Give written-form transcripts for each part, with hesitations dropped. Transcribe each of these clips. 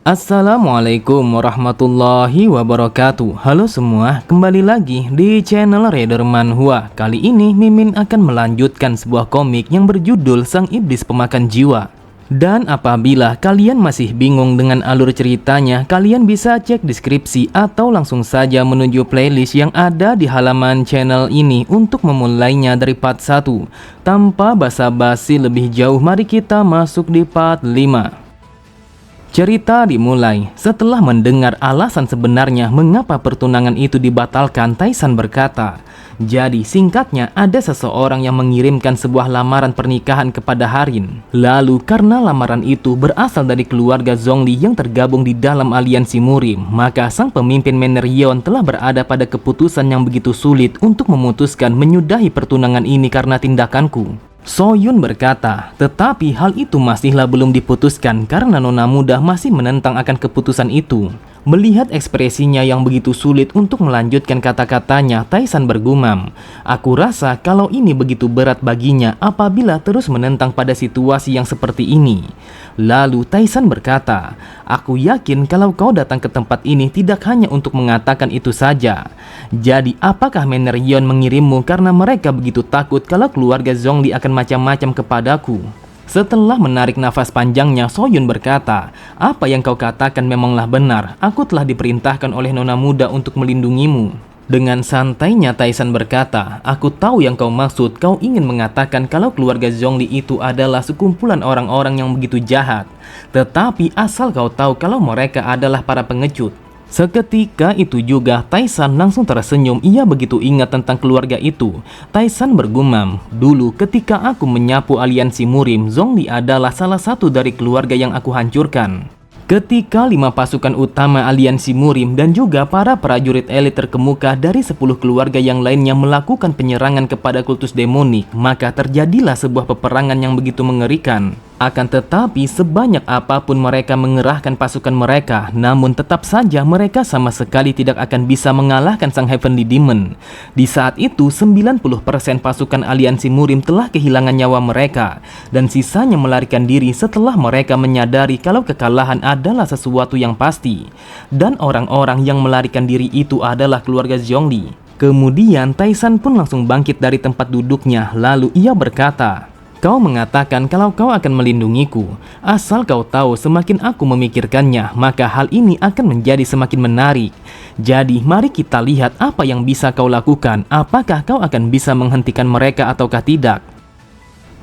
Assalamualaikum warahmatullahi wabarakatuh. Halo semua, kembali lagi di channel Raider Manhwa. Kali ini Mimin akan melanjutkan sebuah komik yang berjudul Sang Iblis Pemakan Jiwa. Dan apabila kalian masih bingung dengan alur ceritanya, kalian bisa cek deskripsi atau langsung saja menuju playlist yang ada di halaman channel ini untuk memulainya dari part 1. Tanpa basa-basi lebih jauh, mari kita masuk di part 5. Cerita dimulai setelah mendengar alasan sebenarnya mengapa pertunangan itu dibatalkan. Taisan berkata, jadi singkatnya ada seseorang yang mengirimkan sebuah lamaran pernikahan kepada Harin. Lalu karena lamaran itu berasal dari keluarga Zhongli yang tergabung di dalam aliansi Murim, maka sang pemimpin Menerion telah berada pada keputusan yang begitu sulit untuk memutuskan menyudahi pertunangan ini karena tindakanku. Soyun berkata, tetapi hal itu masihlah belum diputuskan karena nona muda masih menentang akan keputusan itu. Melihat ekspresinya yang begitu sulit untuk melanjutkan kata-katanya, Taisan bergumam, aku rasa kalau ini begitu berat baginya apabila terus menentang pada situasi yang seperti ini. Lalu Taisan berkata, aku yakin kalau kau datang ke tempat ini tidak hanya untuk mengatakan itu saja. Jadi apakah Menerion mengirimmu karena mereka begitu takut kalau keluarga Zhongli akan macam-macam kepadaku? Setelah menarik nafas panjangnya, Soyun berkata, apa yang kau katakan memanglah benar. Aku telah diperintahkan oleh nona muda untuk melindungimu. Dengan santainya Taisan berkata, aku tahu yang kau maksud. Kau ingin mengatakan kalau keluarga Zhongli itu adalah sekumpulan orang-orang yang begitu jahat. Tetapi asal kau tahu kalau mereka adalah para pengecut. Seketika itu juga Taisan langsung tersenyum. Ia begitu ingat tentang keluarga itu. Taisan bergumam, dulu ketika aku menyapu aliansi Murim, Zhongli adalah salah satu dari keluarga yang aku hancurkan. Ketika 5 pasukan utama aliansi Murim dan juga para prajurit elit terkemuka dari 10 keluarga yang lainnya melakukan penyerangan kepada kultus demonik, maka terjadilah sebuah peperangan yang begitu mengerikan. Akan tetapi sebanyak apapun mereka mengerahkan pasukan mereka, namun tetap saja mereka sama sekali tidak akan bisa mengalahkan sang Heavenly Demon. Di saat itu 90% pasukan aliansi Murim telah kehilangan nyawa mereka, dan sisanya melarikan diri setelah mereka menyadari kalau kekalahan adalah sesuatu yang pasti. Dan orang-orang yang melarikan diri itu adalah keluarga Zhongli. Kemudian Taisan pun langsung bangkit dari tempat duduknya, lalu ia berkata, kau mengatakan kalau kau akan melindungiku. Asal kau tahu semakin aku memikirkannya, maka hal ini akan menjadi semakin menarik. Jadi mari kita lihat apa yang bisa kau lakukan. Apakah kau akan bisa menghentikan mereka ataukah tidak?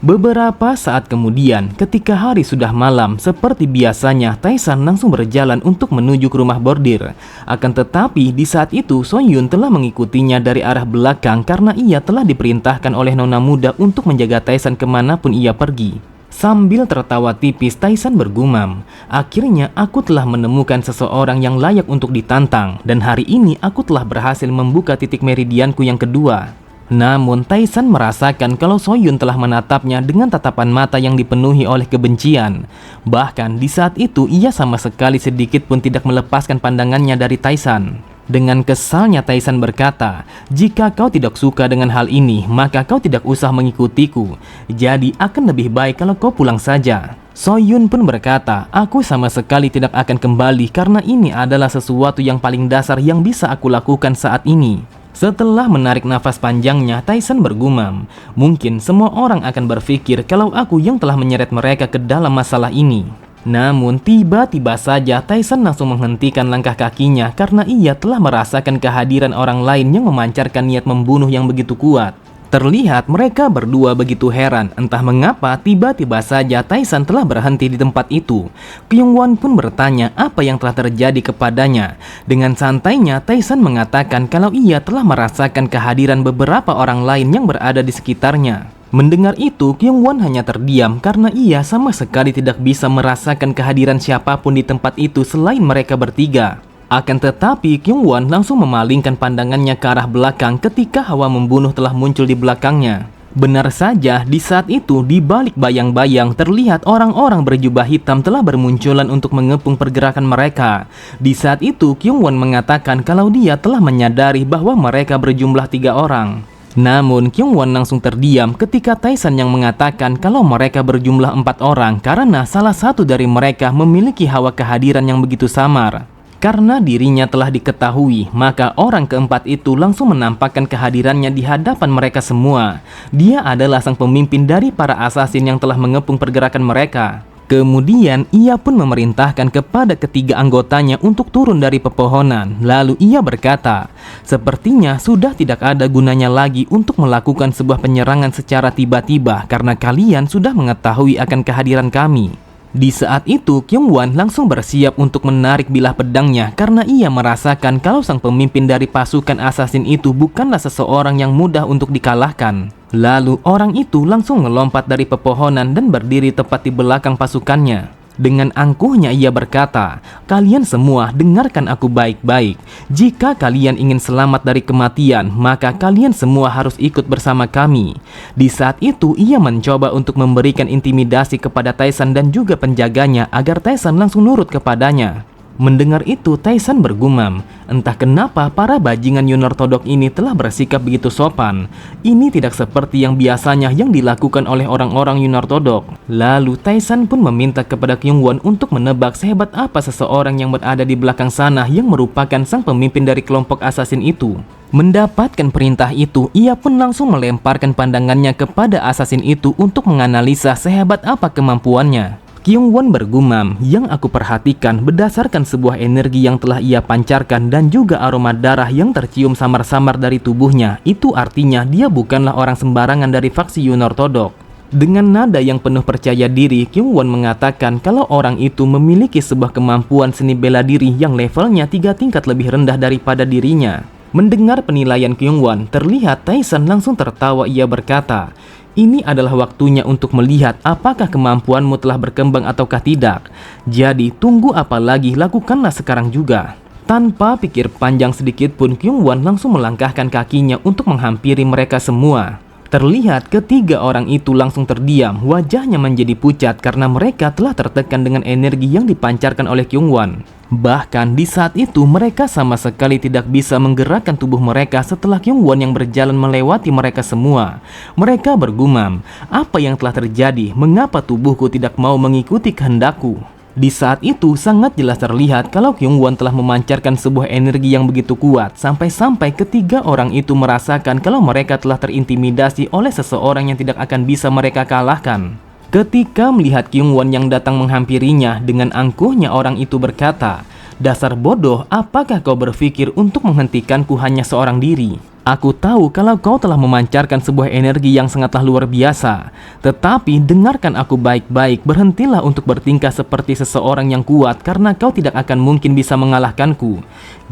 Beberapa saat kemudian, ketika hari sudah malam, seperti biasanya Taisan langsung berjalan untuk menuju ke rumah bordir. Akan tetapi di saat itu Soyun telah mengikutinya dari arah belakang karena ia telah diperintahkan oleh nona muda untuk menjaga Taisan kemanapun ia pergi. Sambil tertawa tipis, Taisan bergumam, akhirnya aku telah menemukan seseorang yang layak untuk ditantang, dan hari ini aku telah berhasil membuka titik meridianku yang kedua. Namun Taisan merasakan kalau Soyun telah menatapnya dengan tatapan mata yang dipenuhi oleh kebencian. Bahkan di saat itu ia sama sekali sedikit pun tidak melepaskan pandangannya dari Taisan. Dengan kesalnya Taisan berkata, jika kau tidak suka dengan hal ini, maka kau tidak usah mengikutiku. Jadi akan lebih baik kalau kau pulang saja. Soyun pun berkata, aku sama sekali tidak akan kembali karena ini adalah sesuatu yang paling dasar yang bisa aku lakukan saat ini. Setelah menarik nafas panjangnya, Taisan bergumam, mungkin semua orang akan berpikir kalau aku yang telah menyeret mereka ke dalam masalah ini. Namun tiba-tiba saja Taisan langsung menghentikan langkah kakinya karena ia telah merasakan kehadiran orang lain yang memancarkan niat membunuh yang begitu kuat. Terlihat mereka berdua begitu heran, entah mengapa tiba-tiba saja Taisan telah berhenti di tempat itu. Kyungwon pun bertanya apa yang telah terjadi kepadanya. Dengan santainya Taisan mengatakan kalau ia telah merasakan kehadiran beberapa orang lain yang berada di sekitarnya. Mendengar itu, Kyungwon hanya terdiam karena ia sama sekali tidak bisa merasakan kehadiran siapapun di tempat itu selain mereka bertiga. Akan tetapi Kyungwon langsung memalingkan pandangannya ke arah belakang ketika hawa membunuh telah muncul di belakangnya. Benar saja, di saat itu di balik bayang-bayang terlihat orang-orang berjubah hitam telah bermunculan untuk mengepung pergerakan mereka. Di saat itu Kyungwon mengatakan kalau dia telah menyadari bahwa mereka berjumlah 3 orang. Namun Kyungwon langsung terdiam ketika Taesan yang mengatakan kalau mereka berjumlah 4 orang karena salah satu dari mereka memiliki hawa kehadiran yang begitu samar. Karena dirinya telah diketahui, maka orang keempat itu langsung menampakkan kehadirannya di hadapan mereka semua. Dia adalah sang pemimpin dari para asasin yang telah mengepung pergerakan mereka. Kemudian ia pun memerintahkan kepada ketiga anggotanya untuk turun dari pepohonan. Lalu ia berkata, sepertinya sudah tidak ada gunanya lagi untuk melakukan sebuah penyerangan secara tiba-tiba karena kalian sudah mengetahui akan kehadiran kami. Di saat itu, Kyungwon langsung bersiap untuk menarik bilah pedangnya karena ia merasakan kalau sang pemimpin dari pasukan asasin itu bukanlah seseorang yang mudah untuk dikalahkan. Lalu orang itu langsung melompat dari pepohonan dan berdiri tepat di belakang pasukannya. Dengan angkuhnya ia berkata, kalian semua dengarkan aku baik-baik. Jika kalian ingin selamat dari kematian, maka kalian semua harus ikut bersama kami. Di saat itu ia mencoba untuk memberikan intimidasi kepada Taesan dan juga penjaganya agar Taesan langsung nurut kepadanya. Mendengar itu, Taesan bergumam, entah kenapa para bajingan Yunortodok ini telah bersikap begitu sopan. Ini tidak seperti yang biasanya yang dilakukan oleh orang-orang Yunortodok. Lalu Taesan pun meminta kepada Kyungwon untuk menebak sehebat apa seseorang yang berada di belakang sana yang merupakan sang pemimpin dari kelompok asasin itu. Mendapatkan perintah itu, ia pun langsung melemparkan pandangannya kepada asasin itu untuk menganalisa sehebat apa kemampuannya. Kyungwon bergumam, yang aku perhatikan berdasarkan sebuah energi yang telah ia pancarkan dan juga aroma darah yang tercium samar-samar dari tubuhnya. Itu artinya dia bukanlah orang sembarangan dari faksi Yunortodok. Dengan nada yang penuh percaya diri, Kyungwon mengatakan kalau orang itu memiliki sebuah kemampuan seni bela diri yang levelnya 3 tingkat lebih rendah daripada dirinya. Mendengar penilaian Kyungwon, terlihat Taesan langsung tertawa. Ia berkata, ini adalah waktunya untuk melihat apakah kemampuanmu telah berkembang ataukah tidak. Jadi tunggu apa lagi, lakukanlah sekarang juga. Tanpa pikir panjang sedikit pun, Kyungwon langsung melangkahkan kakinya untuk menghampiri mereka semua. Terlihat ketiga orang itu langsung terdiam, wajahnya menjadi pucat karena mereka telah tertekan dengan energi yang dipancarkan oleh Kyungwon. Bahkan di saat itu mereka sama sekali tidak bisa menggerakkan tubuh mereka setelah Kyungwon yang berjalan melewati mereka semua. Mereka bergumam, apa yang telah terjadi? Mengapa tubuhku tidak mau mengikuti kehendakku? Di saat itu sangat jelas terlihat kalau Kyungwon telah memancarkan sebuah energi yang begitu kuat sampai-sampai ketiga orang itu merasakan kalau mereka telah terintimidasi oleh seseorang yang tidak akan bisa mereka kalahkan. Ketika melihat Kyungwon yang datang menghampirinya, dengan angkuhnya orang itu berkata, dasar bodoh, apakah kau berpikir untuk menghentikanku hanya seorang diri? Aku tahu kalau kau telah memancarkan sebuah energi yang sangatlah luar biasa. Tetapi dengarkan aku baik-baik, berhentilah untuk bertingkah seperti seseorang yang kuat karena kau tidak akan mungkin bisa mengalahkanku.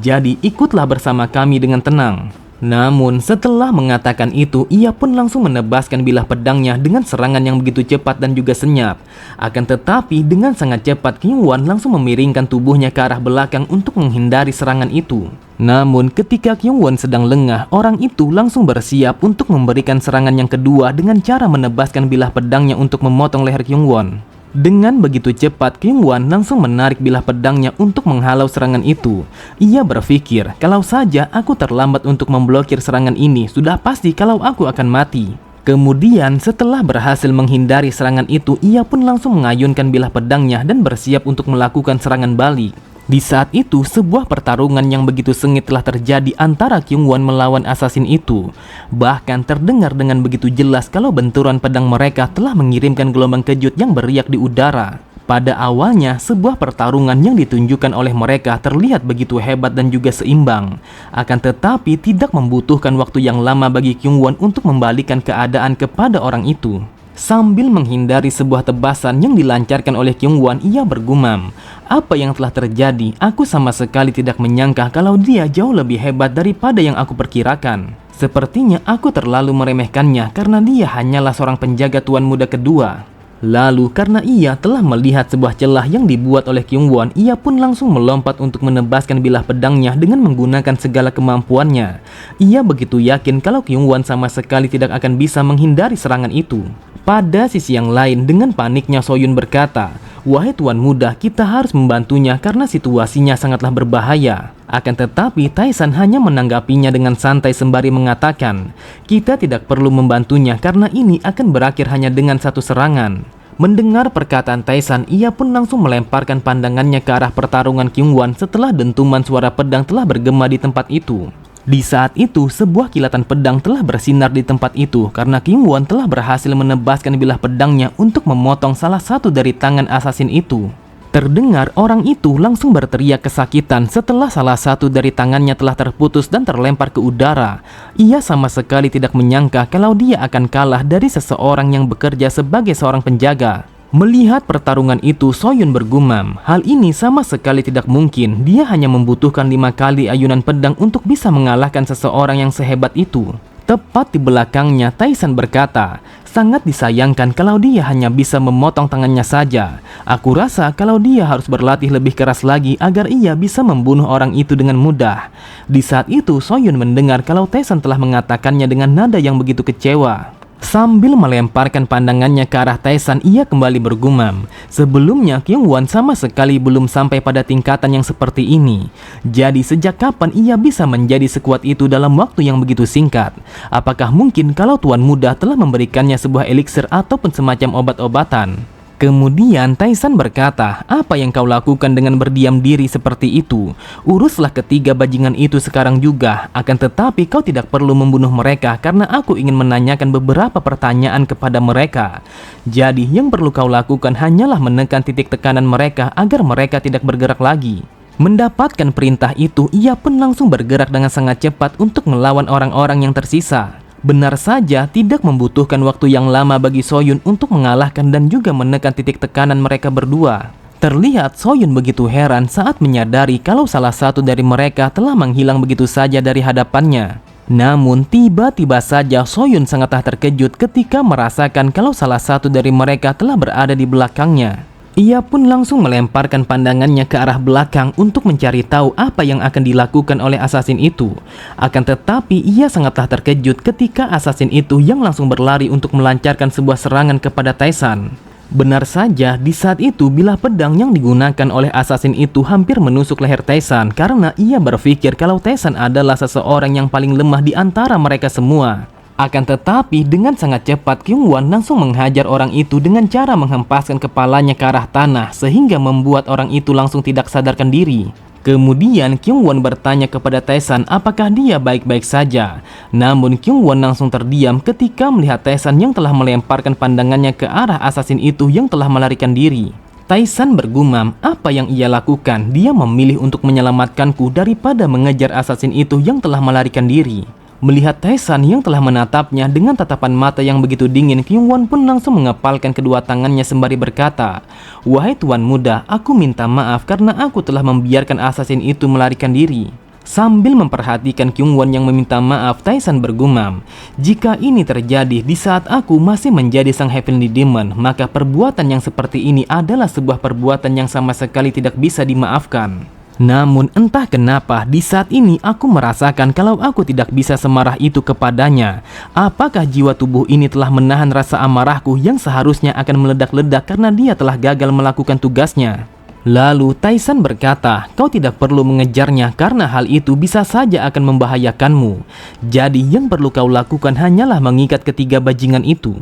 Jadi ikutlah bersama kami dengan tenang. Namun setelah mengatakan itu, ia pun langsung menebaskan bilah pedangnya dengan serangan yang begitu cepat dan juga senyap. Akan tetapi dengan sangat cepat Kyungwon langsung memiringkan tubuhnya ke arah belakang untuk menghindari serangan itu. Namun ketika Kyungwon sedang lengah, orang itu langsung bersiap untuk memberikan serangan yang kedua dengan cara menebaskan bilah pedangnya untuk memotong leher Kyungwon. Dengan begitu cepat, Kyungwon langsung menarik bilah pedangnya untuk menghalau serangan itu. Ia berpikir, kalau saja aku terlambat untuk memblokir serangan ini, sudah pasti kalau aku akan mati. Kemudian setelah berhasil menghindari serangan itu, ia pun langsung mengayunkan bilah pedangnya dan bersiap untuk melakukan serangan balik. Di saat itu, sebuah pertarungan yang begitu sengit telah terjadi antara Kyungwon melawan asasin itu. Bahkan terdengar dengan begitu jelas kalau benturan pedang mereka telah mengirimkan gelombang kejut yang beriak di udara. Pada awalnya, sebuah pertarungan yang ditunjukkan oleh mereka terlihat begitu hebat dan juga seimbang. Akan tetapi tidak membutuhkan waktu yang lama bagi Kyungwon untuk membalikan keadaan kepada orang itu. Sambil menghindari sebuah tebasan yang dilancarkan oleh Kyungwon, ia bergumam, apa yang telah terjadi? Aku sama sekali tidak menyangka kalau dia jauh lebih hebat daripada yang aku perkirakan. Sepertinya aku terlalu meremehkannya karena dia hanyalah seorang penjaga tuan muda kedua. Lalu karena ia telah melihat sebuah celah yang dibuat oleh Kyungwon, ia pun langsung melompat untuk menebaskan bilah pedangnya dengan menggunakan segala kemampuannya. Ia begitu yakin kalau Kyungwon sama sekali tidak akan bisa menghindari serangan itu. Pada sisi yang lain, dengan paniknya Soyun berkata, wahai tuan muda, kita harus membantunya karena situasinya sangatlah berbahaya. Akan tetapi Taisan hanya menanggapinya dengan santai sembari mengatakan, "Kita tidak perlu membantunya karena ini akan berakhir hanya dengan satu serangan." Mendengar perkataan Taisan, ia pun langsung melemparkan pandangannya ke arah pertarungan Kyungwon setelah dentuman suara pedang telah bergema di tempat itu. Di saat itu, sebuah kilatan pedang telah bersinar di tempat itu karena Kyungwon telah berhasil menebaskan bilah pedangnya untuk memotong salah satu dari tangan asasin itu. Terdengar orang itu langsung berteriak kesakitan setelah salah satu dari tangannya telah terputus dan terlempar ke udara. Ia sama sekali tidak menyangka kalau dia akan kalah dari seseorang yang bekerja sebagai seorang penjaga. Melihat pertarungan itu, Soyun bergumam, hal ini sama sekali tidak mungkin. Dia hanya membutuhkan 5 kali ayunan pedang untuk bisa mengalahkan seseorang yang sehebat itu. Tepat di belakangnya, Taisan berkata, sangat disayangkan kalau dia hanya bisa memotong tangannya saja. Aku rasa kalau dia harus berlatih lebih keras lagi agar ia bisa membunuh orang itu dengan mudah. Di saat itu, Soyun mendengar kalau Taisan telah mengatakannya dengan nada yang begitu kecewa. Sambil melemparkan pandangannya ke arah Taisan, ia kembali bergumam. Sebelumnya, Kyungwon sama sekali belum sampai pada tingkatan yang seperti ini. Jadi sejak kapan ia bisa menjadi sekuat itu dalam waktu yang begitu singkat? Apakah mungkin kalau Tuan Muda telah memberikannya sebuah eliksir ataupun semacam obat-obatan? Kemudian Taisan berkata, apa yang kau lakukan dengan berdiam diri seperti itu? Uruslah ketiga bajingan itu sekarang juga. Akan tetapi kau tidak perlu membunuh mereka karena aku ingin menanyakan beberapa pertanyaan kepada mereka. Jadi yang perlu kau lakukan hanyalah menekan titik tekanan mereka agar mereka tidak bergerak lagi. Mendapatkan perintah itu, ia pun langsung bergerak dengan sangat cepat untuk melawan orang-orang yang tersisa. Benar saja, tidak membutuhkan waktu yang lama bagi Soyun untuk mengalahkan dan juga menekan titik tekanan mereka berdua. Terlihat Soyun begitu heran saat menyadari kalau salah satu dari mereka telah menghilang begitu saja dari hadapannya. Namun tiba-tiba saja Soyun sangatlah terkejut ketika merasakan kalau salah satu dari mereka telah berada di belakangnya. Ia pun langsung melemparkan pandangannya ke arah belakang untuk mencari tahu apa yang akan dilakukan oleh asasin itu. Akan tetapi ia sangatlah terkejut ketika asasin itu yang langsung berlari untuk melancarkan sebuah serangan kepada Taisan. Benar saja, di saat itu bilah pedang yang digunakan oleh asasin itu hampir menusuk leher Taisan karena ia berpikir kalau Taisan adalah seseorang yang paling lemah di antara mereka semua. Akan tetapi dengan sangat cepat Kyungwon langsung menghajar orang itu dengan cara menghempaskan kepalanya ke arah tanah sehingga membuat orang itu langsung tidak sadarkan diri. Kemudian Kyungwon bertanya kepada Taisan apakah dia baik-baik saja. Namun Kyungwon langsung terdiam ketika melihat Taisan yang telah melemparkan pandangannya ke arah asasin itu yang telah melarikan diri. Taisan bergumam, apa yang ia lakukan? Dia memilih untuk menyelamatkanku daripada mengejar asasin itu yang telah melarikan diri. Melihat Taisan yang telah menatapnya dengan tatapan mata yang begitu dingin, Kyungwon pun langsung mengepalkan kedua tangannya sembari berkata, wahai Tuan Muda, aku minta maaf karena aku telah membiarkan asasin itu melarikan diri. Sambil memperhatikan Kyungwon yang meminta maaf, Taisan bergumam, jika ini terjadi di saat aku masih menjadi sang Heavenly Demon, maka perbuatan yang seperti ini adalah sebuah perbuatan yang sama sekali tidak bisa dimaafkan. Namun entah kenapa di saat ini aku merasakan kalau aku tidak bisa semarah itu kepadanya. Apakah jiwa tubuh ini telah menahan rasa amarahku yang seharusnya akan meledak-ledak karena dia telah gagal melakukan tugasnya? Lalu Taisan berkata, kau tidak perlu mengejarnya karena hal itu bisa saja akan membahayakanmu. Jadi yang perlu kau lakukan hanyalah mengikat ketiga bajingan itu.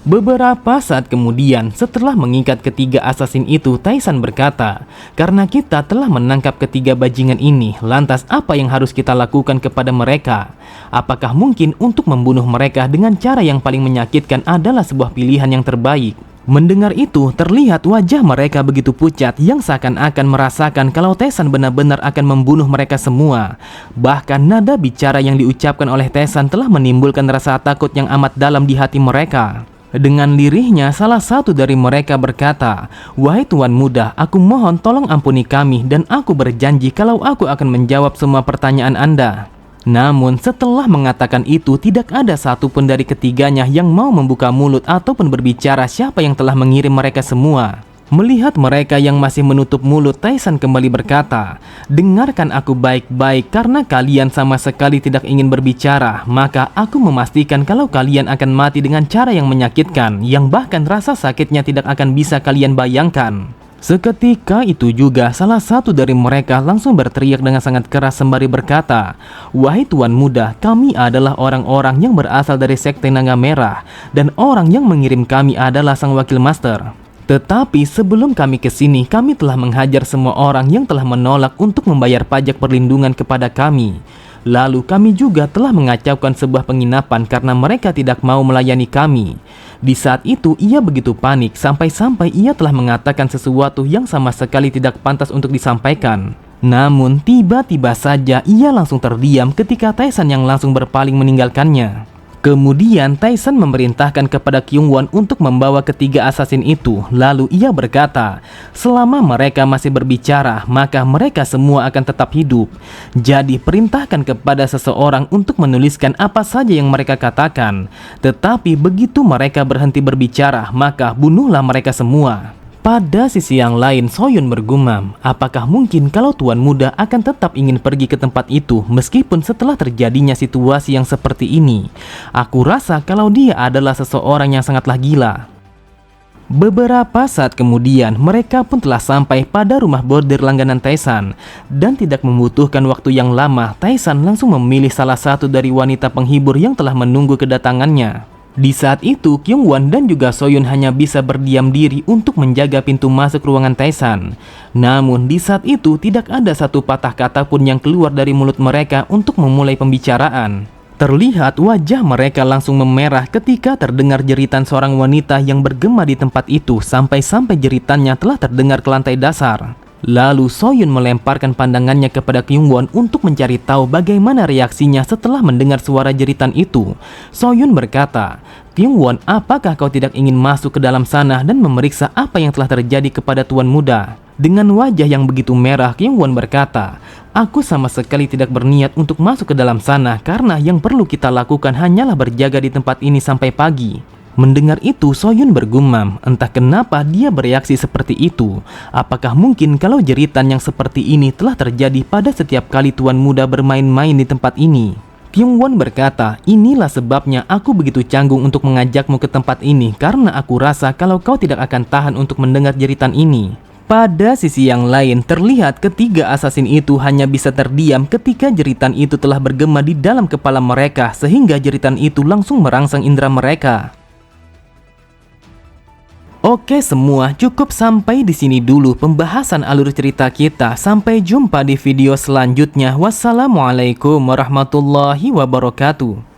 Beberapa saat kemudian, setelah mengikat ketiga asasin itu, Taisan berkata, karena kita telah menangkap ketiga bajingan ini, lantas apa yang harus kita lakukan kepada mereka? Apakah mungkin untuk membunuh mereka dengan cara yang paling menyakitkan adalah sebuah pilihan yang terbaik? Mendengar itu, terlihat wajah mereka begitu pucat yang seakan-akan merasakan kalau Taisan benar-benar akan membunuh mereka semua. Bahkan nada bicara yang diucapkan oleh Taisan telah menimbulkan rasa takut yang amat dalam di hati mereka. Dengan lirihnya, salah satu dari mereka berkata, wahai Tuan Muda, aku mohon tolong ampuni kami dan aku berjanji kalau aku akan menjawab semua pertanyaan Anda. Namun setelah mengatakan itu, tidak ada satupun dari ketiganya yang mau membuka mulut ataupun berbicara siapa yang telah mengirim mereka semua. Melihat mereka yang masih menutup mulut, Taisan kembali berkata, dengarkan aku baik-baik karena kalian sama sekali tidak ingin berbicara, maka aku memastikan kalau kalian akan mati dengan cara yang menyakitkan, yang bahkan rasa sakitnya tidak akan bisa kalian bayangkan. Seketika itu juga salah satu dari mereka langsung berteriak dengan sangat keras sembari berkata, "Wahai Tuan Muda, kami adalah orang-orang yang berasal dari Sekte Naga Merah, dan orang yang mengirim kami adalah Sang Wakil Master. Tetapi sebelum kami ke sini, kami telah menghajar semua orang yang telah menolak untuk membayar pajak perlindungan kepada kami. Lalu kami juga telah mengacaukan sebuah penginapan karena mereka tidak mau melayani kami." Di saat itu ia begitu panik sampai-sampai ia telah mengatakan sesuatu yang sama sekali tidak pantas untuk disampaikan. Namun tiba-tiba saja ia langsung terdiam ketika Tae-san yang langsung berpaling meninggalkannya. Kemudian Tae-san memerintahkan kepada Kyung-won untuk membawa ketiga asasin itu. Lalu ia berkata, selama mereka masih berbicara, maka mereka semua akan tetap hidup. Jadi perintahkan kepada seseorang untuk menuliskan apa saja yang mereka katakan. Tetapi begitu mereka berhenti berbicara, maka bunuhlah mereka semua. Pada sisi yang lain, Soyun bergumam, apakah mungkin kalau Tuan Muda akan tetap ingin pergi ke tempat itu meskipun setelah terjadinya situasi yang seperti ini? Aku rasa kalau dia adalah seseorang yang sangatlah gila. Beberapa saat kemudian, mereka pun telah sampai pada rumah bordir langganan Tae-san. Dan tidak membutuhkan waktu yang lama, Tae-san langsung memilih salah satu dari wanita penghibur yang telah menunggu kedatangannya. Di saat itu, Kyung-won dan juga Soyun hanya bisa berdiam diri untuk menjaga pintu masuk ruangan Tae-san. Namun di saat itu tidak ada satu patah kata pun yang keluar dari mulut mereka untuk memulai pembicaraan. Terlihat wajah mereka langsung memerah ketika terdengar jeritan seorang wanita yang bergema di tempat itu sampai-sampai jeritannya telah terdengar ke lantai dasar. Lalu Soyun melemparkan pandangannya kepada Kyung-won untuk mencari tahu bagaimana reaksinya setelah mendengar suara jeritan itu. Soyun berkata, "Kyung-won, apakah kau tidak ingin masuk ke dalam sana dan memeriksa apa yang telah terjadi kepada Tuan Muda?" Dengan wajah yang begitu merah, Kyung-won berkata, "Aku sama sekali tidak berniat untuk masuk ke dalam sana karena yang perlu kita lakukan hanyalah berjaga di tempat ini sampai pagi." Mendengar itu, Soyun bergumam, entah kenapa dia bereaksi seperti itu. Apakah mungkin kalau jeritan yang seperti ini telah terjadi pada setiap kali Tuan Muda bermain-main di tempat ini? Kyung-won berkata, "Inilah sebabnya aku begitu canggung untuk mengajakmu ke tempat ini, karena aku rasa kalau kau tidak akan tahan untuk mendengar jeritan ini." Pada sisi yang lain, terlihat ketiga asasin itu hanya bisa terdiam ketika jeritan itu telah bergema di dalam kepala mereka, sehingga jeritan itu langsung merangsang indera mereka. Oke semua, cukup sampai di sini dulu pembahasan alur cerita kita. Sampai jumpa di video selanjutnya. Wassalamualaikum warahmatullahi wabarakatuh.